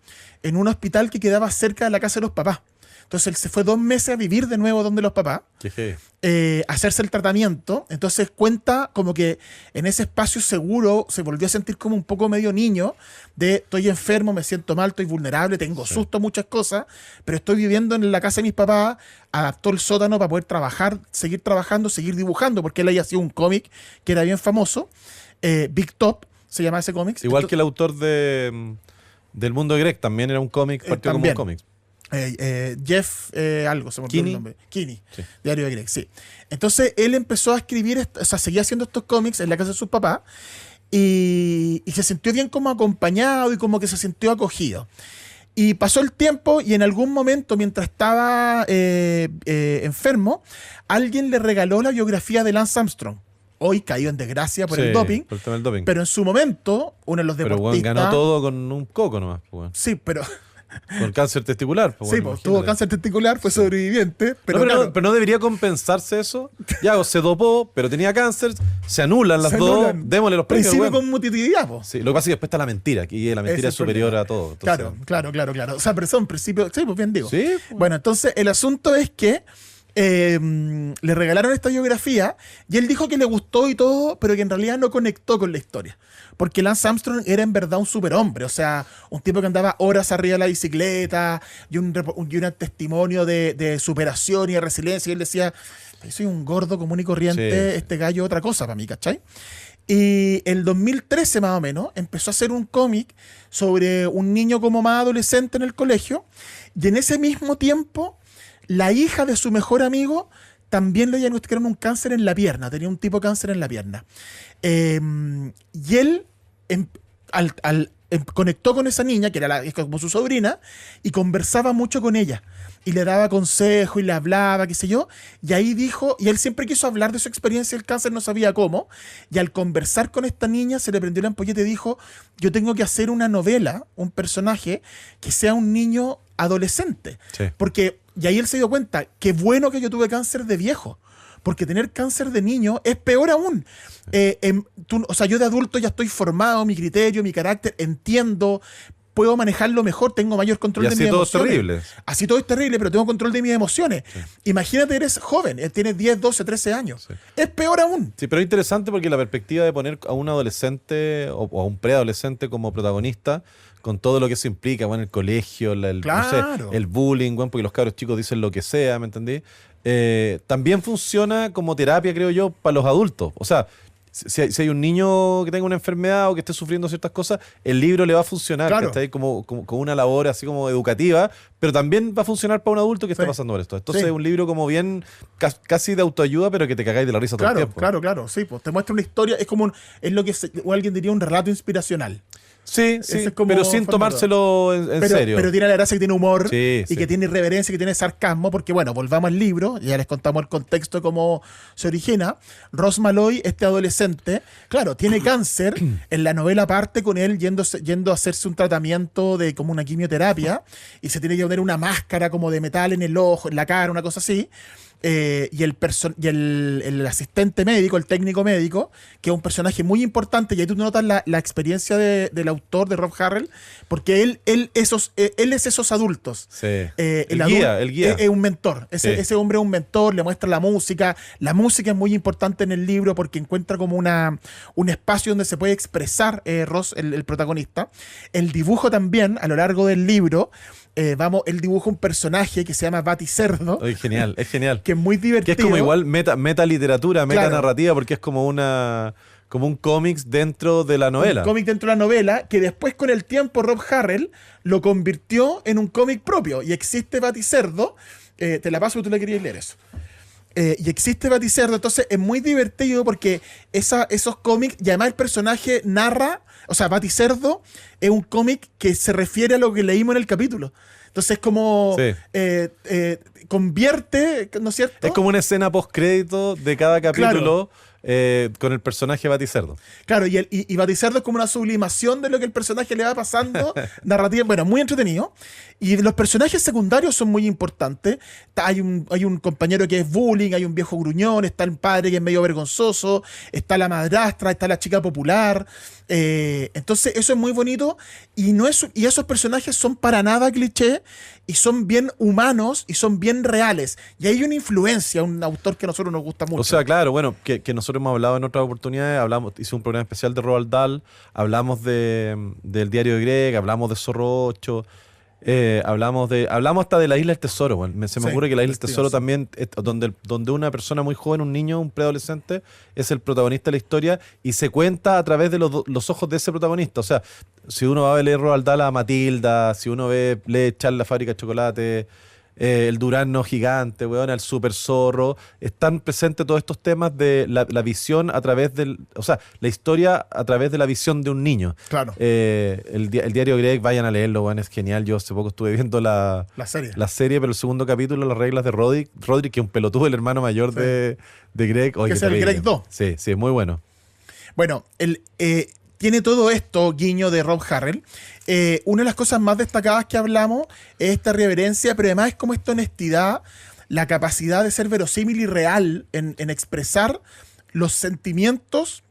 en un hospital que quedaba cerca de la casa de los papás. Entonces él se fue 2 meses a vivir de nuevo donde los papás, a hacerse el tratamiento. Entonces cuenta como que en ese espacio seguro se volvió a sentir como un poco medio niño, de estoy enfermo, me siento mal, estoy vulnerable, tengo susto, muchas cosas, pero estoy viviendo en la casa de mis papás, adaptó el sótano para poder trabajar, seguir trabajando, seguir dibujando, porque él había sido un cómic que era bien famoso, Big Top se llama ese cómic. Igual que el autor del Mundo de Greg, también era un cómic, partió como un cómic. Jeff algo, se me olvidó el nombre. Kinney, sí. Diario de Greg, sí. Entonces él empezó a escribir, o sea, seguía haciendo estos cómics en la casa de sus papás y se sintió bien como acompañado y como que se sintió acogido. Y pasó el tiempo y en algún momento, mientras estaba enfermo, alguien le regaló la biografía de Lance Armstrong. Hoy caído en desgracia por el doping, por el tema del doping. Pero en su momento, uno de los deportistas... Pero bueno, ganó todo con un coco nomás. Bueno. Sí, pero... Con cáncer testicular. Pues, sí, pues, tuvo cáncer testicular, fue sobreviviente. Pero, pero no debería compensarse eso. Ya, se dopó, pero tenía cáncer, se anulan las dos, démosle los premios. Principio con mutitividad, po. Sí, lo que pasa es que después está la mentira, y la mentira es superior a todo. Entonces, claro. O sea, pero son principios, sí, pues bien digo. Sí, pues. Bueno, entonces el asunto es que le regalaron esta biografía y él dijo que le gustó y todo, pero que en realidad no conectó con la historia. Porque Lance Armstrong era en verdad un superhombre, o sea, un tipo que andaba horas arriba de la bicicleta y un testimonio de superación y de resiliencia. Y él decía, soy un gordo común y corriente, este gallo otra cosa para mí, ¿cachai? Y el 2013 más o menos empezó a hacer un cómic sobre un niño como más adolescente en el colegio, y en ese mismo tiempo la hija de su mejor amigo también le diagnosticaron un cáncer en la pierna, tenía un tipo de cáncer en la pierna. Y él conectó con esa niña, que era como su sobrina, y conversaba mucho con ella. Y le daba consejos y le hablaba, qué sé yo. Y ahí dijo, y él siempre quiso hablar de su experiencia del cáncer, no sabía cómo. Y al conversar con esta niña, se le prendió la ampolleta y dijo, yo tengo que hacer una novela, un personaje, que sea un niño adolescente. Sí. Porque, y ahí él se dio cuenta, qué bueno que yo tuve cáncer de viejo. Porque tener cáncer de niño es peor aún. O sea, yo de adulto ya estoy formado, mi criterio, mi carácter, entiendo, puedo manejarlo mejor, tengo mayor control de mis emociones. Así todo es terrible. Así todo es terrible, pero tengo control de mis emociones. Sí. Imagínate, eres joven, tienes 10, 12, 13 años. Sí. Es peor aún. Sí, pero es interesante porque la perspectiva de poner a un adolescente o a un preadolescente como protagonista, con todo lo que eso implica, bueno, el colegio, claro. no sé, el bullying, bueno, porque los cabros chicos dicen lo que sea, ¿me entendí? También funciona como terapia, creo yo, para los adultos. O sea, si hay un niño que tenga una enfermedad o que esté sufriendo ciertas cosas, el libro le va a funcionar, claro. Está ahí como una labor así como educativa, pero también va a funcionar para un adulto que está pasando por esto. Entonces es un libro como bien casi de autoayuda, pero que te cagáis de la risa todo el tiempo. Claro, sí, pues te muestra una historia, es lo que o alguien diría un relato inspiracional. Sí, pero sin tomárselo en serio. Pero tiene la gracia que tiene humor y que tiene irreverencia, que tiene sarcasmo, porque bueno, volvamos al libro, ya les contamos el contexto, cómo se origina. Ross Malloy, este adolescente, claro, tiene cáncer. En la novela parte con él yendo a hacerse un tratamiento de como una quimioterapia, y se tiene que poner una máscara como de metal en el ojo, en la cara, una cosa así. Y el asistente médico, el técnico médico, que es un personaje muy importante, y ahí tú notas la experiencia del autor, de Rob Harrell, porque él es esos adultos. Sí. El guía. Es un mentor. Ese hombre es un mentor, le muestra la música. La música es muy importante en el libro porque encuentra como un espacio donde se puede expresar Ross, el protagonista. El dibujo también, a lo largo del libro, él dibuja un personaje que se llama Bati Cerdo. Es genial. Que es muy divertido. Que es como igual meta literatura, meta narrativa, porque es como un cómics dentro de la novela. Un cómic dentro de la novela, que después con el tiempo Rob Harrell lo convirtió en un cómic propio. Y existe Bati Cerdo. Te la paso porque tú le querías leer eso. y existe Baticerdo, entonces es muy divertido porque esos cómics, y además el personaje narra, o sea, Baticerdo es un cómic que se refiere a lo que leímos en el capítulo. Entonces es como convierte, ¿no es cierto? Es como una escena post-crédito de cada capítulo. Claro. Con el personaje Baticerdo. Claro, y Baticerdo es como una sublimación de lo que el personaje le va pasando, narrativa, bueno, muy entretenido. Y los personajes secundarios son muy importantes. Hay un compañero que es bullying, hay un viejo gruñón, está el padre que es medio vergonzoso, está la madrastra, está la chica popular. Entonces eso es muy bonito y esos personajes son para nada cliché y son bien humanos y son bien reales. Y hay una influencia, un autor que a nosotros nos gusta mucho. O sea, claro, bueno, que nosotros hemos hablado en otras oportunidades, hice un programa especial de Roald Dahl, hablamos del diario de Greg, hablamos de Zorro 8, hablamos hasta de la Isla del Tesoro. Bueno, se me ocurre que la Isla del Tesoro también, donde una persona muy joven, un niño, un preadolescente, es el protagonista de la historia y se cuenta a través de los ojos de ese protagonista. O sea, si uno va a leer Roald Dahl a Matilda, si uno lee Charlie la fábrica de chocolate, el durazno gigante, weón, el super zorro, están presentes todos estos temas de la visión a través o sea, la historia a través de la visión de un niño. Claro. El diario Greg, vayan a leerlo, weón, es genial. Yo hace poco estuve viendo la serie, pero el segundo capítulo, las reglas de Roderick, que es un pelotudo, el hermano mayor de Greg. Que es el Greg 2. Sí, es muy bueno. Bueno, tiene todo esto, guiño de Rob Harrell. Una de las cosas más destacadas que hablamos es esta reverencia, pero además es como esta honestidad, la capacidad de ser verosímil y real en expresar los sentimientos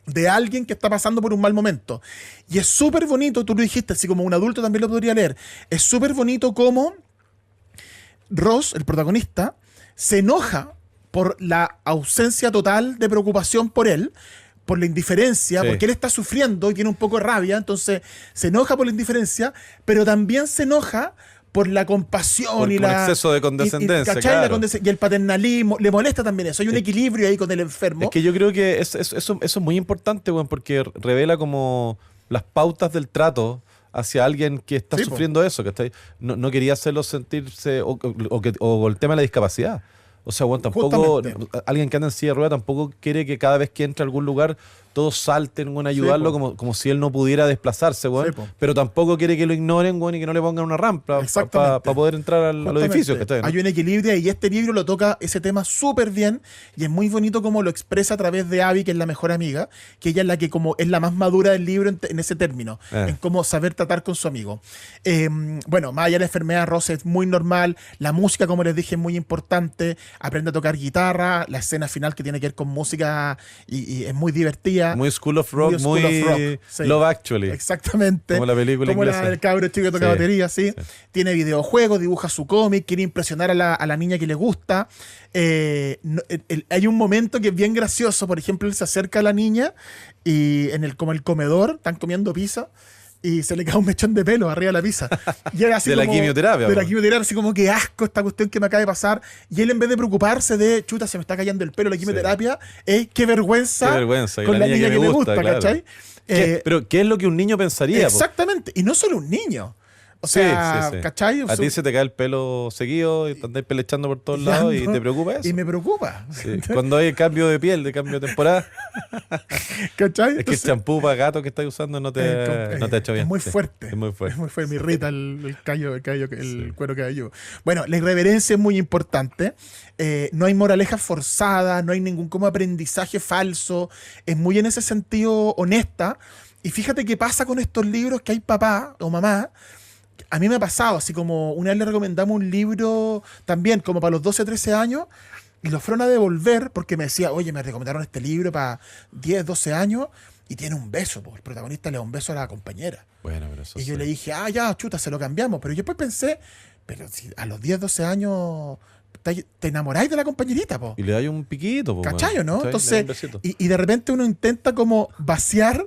de alguien que está pasando por un mal momento. Y es súper bonito, tú lo dijiste, así como un adulto también lo podría leer, es súper bonito cómo Ross, el protagonista, se enoja por la ausencia total de preocupación por él, por la indiferencia, porque él está sufriendo y tiene un poco de rabia, entonces se enoja por la indiferencia, pero también se enoja por la compasión por y el exceso de condescendencia, claro. Y el paternalismo, le molesta también eso, hay un equilibrio ahí con el enfermo. Es que yo creo que eso es muy importante, bueno, porque revela como las pautas del trato hacia alguien que está sufriendo eso, que no quería hacerlo sentirse, o el tema de la discapacidad. O sea, bueno, tampoco, alguien que anda en silla de rueda tampoco quiere que cada vez que entre a algún lugar todos salten, bueno, ayudarlo como si él no pudiera desplazarse, bueno, pero tampoco quiere que lo ignoren, bueno, y que no le pongan una rampa para poder entrar al edificio. ¿No? Hay un equilibrio y este libro lo toca ese tema súper bien y es muy bonito como lo expresa a través de Abby, que es la mejor amiga, que ella es la que como es la más madura del libro en ese término, en cómo saber tratar con su amigo. Bueno, más allá de la enfermedad, Ross es muy normal, la música, como les dije, es muy importante, aprende a tocar guitarra, la escena final que tiene que ver con música y es muy divertida. Muy School of Rock, muy Love Actually. Exactamente. Como la película inglesa. Como el cabro chico que toca batería, sí. Tiene videojuegos, dibuja su cómic, quiere impresionar a la niña que le gusta. Hay un momento que es bien gracioso, por ejemplo, él se acerca a la niña y como el comedor, están comiendo pizza, y se le cae un mechón de pelo arriba de la pizza. Y él así de la quimioterapia. De la quimioterapia, así como que asco esta cuestión que me acaba de pasar. Y él, en vez de preocuparse de, chuta, se me está cayendo el pelo la quimioterapia, qué vergüenza con la niña que me gusta, claro. ¿cachai? Pero ¿qué es lo que un niño pensaría? Exactamente. Y no solo un niño. O sea, ¿cachai? A ti se te cae el pelo seguido y te andas pelechando por todos lados y te preocupa eso. Y me preocupa. Sí. Cuando hay cambio de piel, de cambio de temporada. ¿Cachai? Es que el champú para gato que estás usando no te ha hecho bien. Es muy fuerte. Es muy fuerte. Me irrita el cuero cabelludo. Bueno, la irreverencia es muy importante. No hay moraleja forzada, no hay ningún como aprendizaje falso. Es muy en ese sentido honesta. Y fíjate qué pasa con estos libros que hay papá o mamá. A mí me ha pasado, así como una vez le recomendamos un libro también, como para los 12, 13 años, y lo fueron a devolver porque me decía, oye, me recomendaron este libro para 10, 12 años, y tiene un beso, porque el protagonista le da un beso a la compañera. Bueno, pero eso y yo le dije, ya, chuta, se lo cambiamos. Pero yo después pensé, pero si a los 10, 12 años te enamoráis de la compañerita, po. Y le dais un piquito, po. ¿Cachai, no? Entonces, y de repente uno intenta como vaciar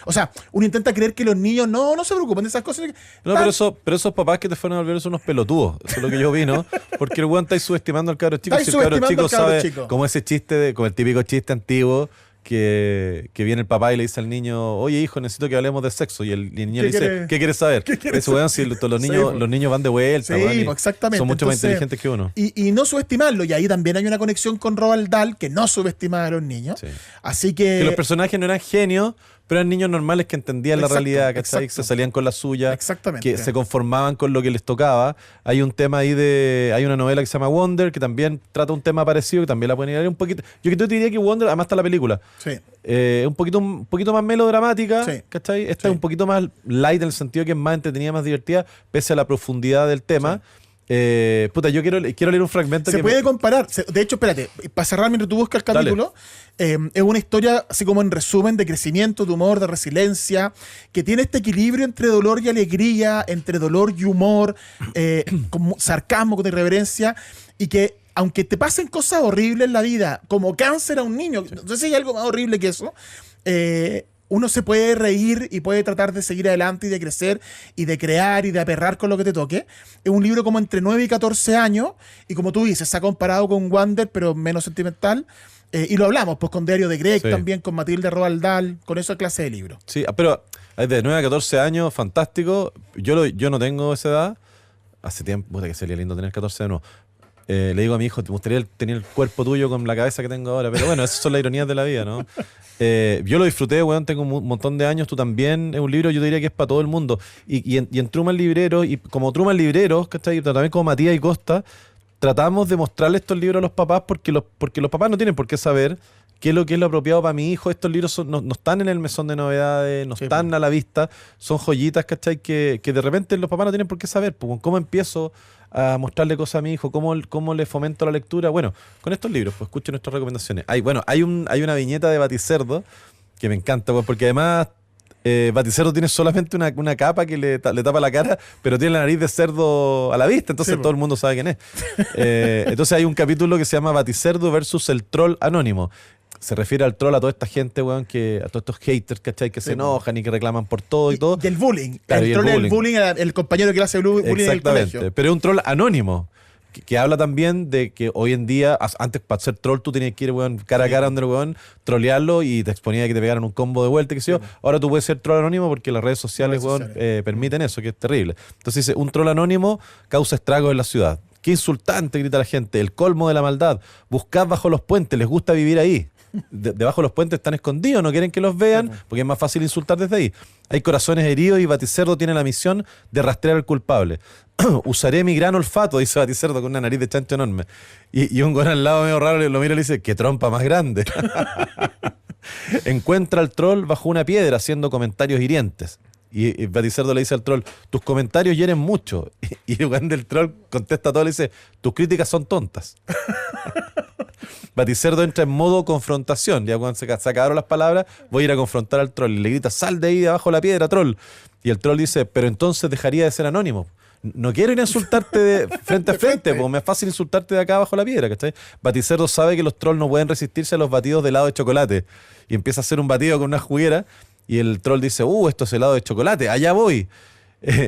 o sea, uno intenta creer que los niños no se preocupan de esas cosas. No, pero esos papás que te fueron a volver son unos pelotudos. Eso es lo que yo vi, ¿no? Porque el weón está subestimando al cabro chico. Si el cabro chico sabe como ese chiste, como el típico chiste antiguo, que viene el papá y le dice al niño, oye hijo, necesito que hablemos de sexo. Y el niño le dice, ¿qué quieres saber? Eso, weón, si los niños van de vuelta, sí, weón, exactamente. Son mucho más inteligentes que uno. Y no subestimarlo. Y ahí también hay una conexión con Roald Dahl que no subestima a los niños. Sí. Así que los personajes no eran genios, pero eran niños normales que entendían la realidad, ¿cachai? Que se salían con la suya, que se conformaban con lo que les tocaba. Hay un tema ahí hay una novela que se llama Wonder, que también trata un tema parecido, que también la pueden ir un poquito. Yo te diría que Wonder, además está la película. Sí. Un poquito más melodramática, sí. ¿cachai? Esta es un poquito más light en el sentido que es más entretenida, más divertida, pese a la profundidad del tema. Sí. Yo quiero leer un fragmento. Se puede comparar. De hecho, espérate, para cerrar mientras tú buscas el capítulo, es una historia así como en resumen de crecimiento, de humor, de resiliencia, que tiene este equilibrio entre dolor y alegría, entre dolor y humor, con sarcasmo, con irreverencia, y que aunque te pasen cosas horribles en la vida, como cáncer a un niño, no sé si hay algo más horrible que eso, uno se puede reír y puede tratar de seguir adelante y de crecer y de crear y de aperrar con lo que te toque. Es un libro como entre 9 y 14 años y como tú dices, se ha comparado con Wander, pero menos sentimental. Y lo hablamos, pues con Diario de Greg también, con Matilde Roald Dahl, con esa clase de libros. Sí, pero de 9 a 14 años, fantástico. Yo no tengo esa edad. Hace tiempo, que sería lindo tener 14 de nuevo. Le digo a mi hijo, te gustaría tener el cuerpo tuyo con la cabeza que tengo ahora. Pero bueno, esas son las ironías de la vida, ¿no? Yo lo disfruté, weón, tengo un montón de años, tú también. Es un libro, yo diría que es para todo el mundo. Y en Truman Librero, y como Truman Libreros, ¿cachai? También como Matías y Costa, tratamos de mostrarle estos libros a los papás porque los papás no tienen por qué saber qué es lo apropiado para mi hijo. Estos libros no están en el mesón de novedades, no están a la vista, son joyitas, ¿cachai? Que de repente los papás no tienen por qué saber. Pues, ¿cómo empiezo a mostrarle cosas a mi hijo? ¿Cómo le fomento la lectura? Bueno, con estos libros, pues escuchen nuestras recomendaciones. Hay una viñeta de Baticerdo que me encanta, pues, porque además Baticerdo tiene solamente una capa que le tapa la cara, pero tiene la nariz de cerdo a la vista, entonces todo el mundo sabe quién es. Entonces hay un capítulo que se llama Baticerdo versus el troll anónimo. Se refiere al troll a toda esta gente, weón, a todos estos haters, ¿cachai? Que se enojan y que reclaman por todo y todo. Y el bullying. Claro, el troll es el bullying, el compañero que le hace bullying en el colegio. Pero es un troll anónimo. Que habla también de que hoy en día, antes para ser troll tú tenías que ir, weón, cara a cara donde el weón, trolearlo y te exponía a que te pegaran un combo de vuelta, qué sé yo. Ahora tú puedes ser troll anónimo porque las redes sociales, weón, permiten eso, que es terrible. Entonces dice, un troll anónimo causa estragos en la ciudad. Qué insultante, grita la gente, el colmo de la maldad. Buscad bajo los puentes, les gusta vivir ahí. Debajo de los puentes están escondidos, no quieren que los vean porque es más fácil insultar desde ahí. Hay corazones heridos y Baticerdo tiene la misión de rastrear al culpable. Usaré mi gran olfato, dice Baticerdo con una nariz de chancho enorme. Y un güey al lado medio raro lo mira y le dice, qué trompa más grande. Encuentra al troll bajo una piedra haciendo comentarios hirientes. Y Baticerdo le dice al troll, tus comentarios hieren mucho. Y el güey del troll contesta todo y le dice, tus críticas son tontas. Baticerdo entra en modo confrontación. Ya cuando se acabaron las palabras, voy a ir a confrontar al troll. Y le grita, sal de ahí de abajo de la piedra, troll. Y el troll dice, pero entonces dejaría de ser anónimo. No quiero ir a insultarte frente a frente, porque me es fácil insultarte de acá abajo de la piedra, ¿cachai? Baticerdo sabe que los trolls no pueden resistirse a los batidos de helado de chocolate. Y empieza a hacer un batido con una juguera. Y el troll dice, esto es helado de chocolate, allá voy.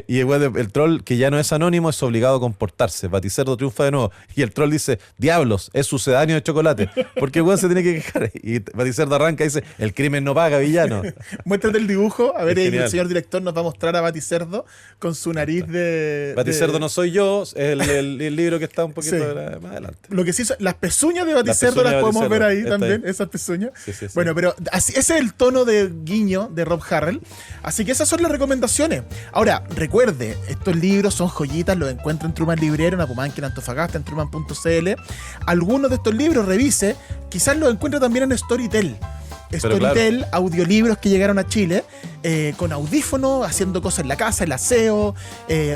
Y el troll, que ya no es anónimo, es obligado a comportarse. Baticerdo triunfa de nuevo. Y el troll dice, diablos, es sucedáneo de chocolate. Porque el weón se tiene que quejar. Y Baticerdo arranca y dice, el crimen no paga, villano. Muéstrate el dibujo. A ver, el señor director nos va a mostrar a Baticerdo con su nariz de... Baticerdo no soy yo, es el libro que está un poquito más adelante. Lo que sí, las pezuñas de Baticerdo las podemos ver ahí también, esas pezuñas. Sí. Bueno, pero ese es el tono de guiño de Rob Harrell. Así que esas son las recomendaciones. Ahora, recuerde, estos libros son joyitas, los encuentra en Truman Librero, en Apumanque, en Antofagasta, en truman.cl. Algunos de estos libros, revise, quizás los encuentre también en Storytel. Storytel, claro. Audiolibros que llegaron a Chile, con audífonos, haciendo cosas en la casa, el aseo,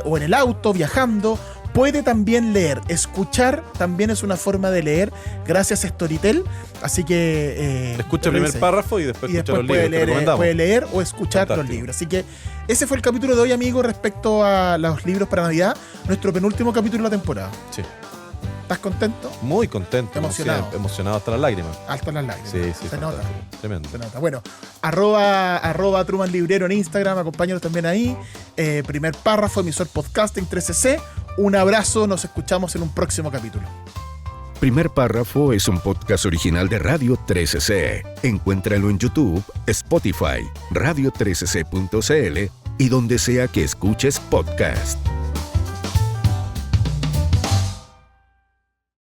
o en el auto, viajando. Puede también leer, escuchar también es una forma de leer gracias a Storytel, así que... escucha el primer párrafo y después escucha los libros. Puede leer o escuchar los libros. Así que ese fue el capítulo de hoy, amigos, respecto a los libros para Navidad, nuestro penúltimo capítulo de la temporada. Sí. ¿Estás contento? Muy contento. Emocionado. Emocionado hasta las lágrimas. Hasta las lágrimas. Sí, se nota. Tremendo. Se nota. Bueno, arroba Truman Librero en Instagram, acompáñanos también ahí. Primer párrafo, emisor podcasting 13C. Un abrazo, nos escuchamos en un próximo capítulo. Primer Párrafo es un podcast original de Radio 13C. Encuéntralo en YouTube, Spotify, radio13c.cl y donde sea que escuches podcast.